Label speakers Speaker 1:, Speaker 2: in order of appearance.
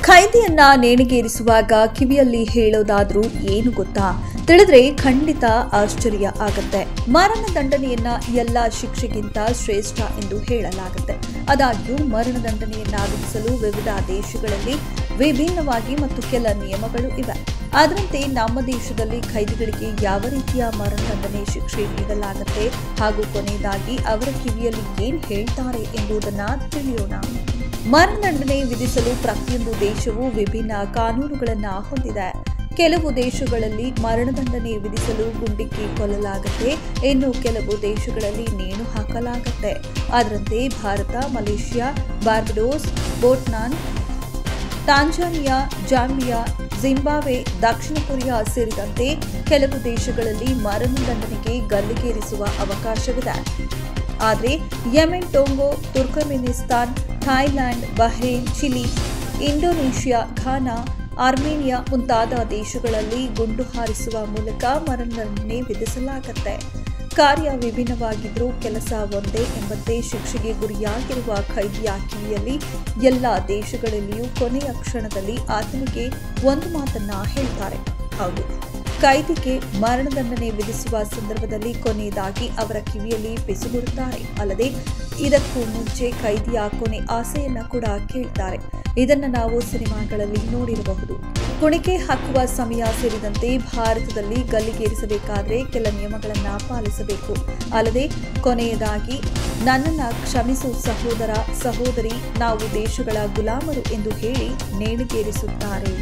Speaker 1: ಖೈದಿಯನ್ನ ನೇಣಿಗೇರಿಸುವಾಗ ಕಿವಿಯಲ್ಲಿ ಹೇಳೋದಾದ್ರೂ ಏನು ಗೊತ್ತಾ? ತಿಳಿದ್ರೆ ಖಂಡಿತ ಆಶ್ಚರ್ಯ ಆಗತ್ತೆ. ಮರಣ ದಂಡನೆಯನ್ನ ಎಲ್ಲ ಶಿಕ್ಷೆಗಿಂತ ಶ್ರೇಷ್ಠ ಎಂದು ಹೇಳಲಾಗುತ್ತೆ. ಆದಾಗ್ಯೂ ಮರಣ ದಂಡನೆಯನ್ನ ವಿಧಿಸಲು ವಿವಿಧ ದೇಶಗಳಲ್ಲಿ ವಿಭಿನ್ನವಾಗಿ ಮತ್ತು ಕೆಲ ನಿಯಮಗಳು ಇವೆ. ಅದರಂತೆ ನಮ್ಮ ದೇಶದಲ್ಲಿ ಖೈದಿಗಳಿಗೆ ಯಾವ ರೀತಿಯ ಮರಣ ದಂಡನೆ ಶಿಕ್ಷೆ ನೀಡಲಾಗುತ್ತೆ ಹಾಗೂ ಕೊನೆಯದಾಗಿ ಅವರ ಕಿವಿಯಲ್ಲಿ ಏನ್ ಹೇಳ್ತಾರೆ ಎಂಬುದನ್ನ ತಿಳಿಯೋಣ. ಮರಣದಂಡನೆ ವಿಧಿಸಲು ಪ್ರತಿಯೊಂದು ದೇಶವೂ ವಿಭಿನ್ನ ಕಾನೂನುಗಳನ್ನು ಹೊಂದಿದೆ. ಕೆಲವು ದೇಶಗಳಲ್ಲಿ ಮರಣದಂಡನೆ ವಿಧಿಸಲು ಗುಂಡಿಕ್ಕಿ ಕೊಲ್ಲಲಾಗುತ್ತೆ, ಇನ್ನು ಕೆಲವು ದೇಶಗಳಲ್ಲಿ ನೇಣು ಹಾಕಲಾಗುತ್ತೆ. ಅದರಂತೆ ಭಾರತ, ಮಲೇಷ್ಯಾ, ಬಾರ್ಬಡೋಸ್, ಬೋಟ್ನಾನ್, ತಾಂಜಾನಿಯಾ, ಜಾಂಬಿಯಾ, ಜಿಂಬಾಬ್ವೆ, ದಕ್ಷಿಣ ಕೊರಿಯಾ ಸೇರಿದಂತೆ ಕೆಲವು ದೇಶಗಳಲ್ಲಿ ಮರಣದಂಡನೆಗೆ ಗಲ್ಲಿಗೇರಿಸುವ ಅವಕಾಶವಿದೆ. ಆದರೆ Yemen, Tonga, Turkmenistan, Thailand, Bahrain, Chile, Indonesia, Ghana, Armenia ಮುಂತಾದ ದೇಶಗಳಲ್ಲಿ ಗುಂಡು ಹಾರಿಸುವ ಮೂಲಕ ಮರಣದಂಡನೆ ವಿಧಿಸಲಾಗುತ್ತೆ. ಕಾರ್ಯ ವಿಭಿನ್ನವಾಗಿದ್ರೂ ಕೆಲಸ ಒಂದೇ ಎಂಬಂತೆ ಶಿಕ್ಷೆಗೆ ಗುರಿಯಾಗಿರುವ ಖೈದಿಯ ಕಿವಿಯಲ್ಲಿ ಎಲ್ಲ ದೇಶಗಳಲ್ಲಿಯೂ ಕೊನೆಯ ಕ್ಷಣದಲ್ಲಿ ಆತನಿಗೆ ಒಂದು ಮಾತನ್ನ ಹೇಳ್ತಾರೆ. ಹೌದು, ಖೈದಿಗೆ ಮರಣದಂಡನೆ ವಿಧಿಸುವ ಸಂದರ್ಭದಲ್ಲಿ ಕೊನೆಯದಾಗಿ ಅವರ ಕಿವಿಯಲ್ಲಿ ಪಿಸುಗುಡುತ್ತಾರೆ. ಅಲ್ಲದೆ ಇದಕ್ಕೂ ಮುಂಚೆ ಖೈದಿಯ ಕೊನೆ ಆಸೆಯನ್ನ ಕೂಡ ಕೇಳ್ತಾರೆ. ಇದನ್ನ ನಾವು ಸಿನಿಮಾಗಳಲ್ಲಿ ನೋಡಿರಬಹುದು. ಕುಣಿಕೆ ಹಾಕುವ ಸಮಯ ಸೇರಿದಂತೆ ಭಾರತದಲ್ಲಿ ಗಲ್ಲಿಗೇರಿಸಬೇಕಾದ್ರೆ ಕೆಲ ನಿಯಮಗಳನ್ನ ಪಾಲಿಸಬೇಕು. ಅಲ್ಲದೆ ಕೊನೆಯದಾಗಿ ನನ್ನನ್ನ ಕ್ಷಮಿಸು ಸಹೋದರ, ಸಹೋದರಿ, ನಾವು ದೇಶಗಳ ಗುಲಾಮರು ಎಂದು ಹೇಳಿ ನೇಣಿಗೇರಿಸುತ್ತಾರೆ.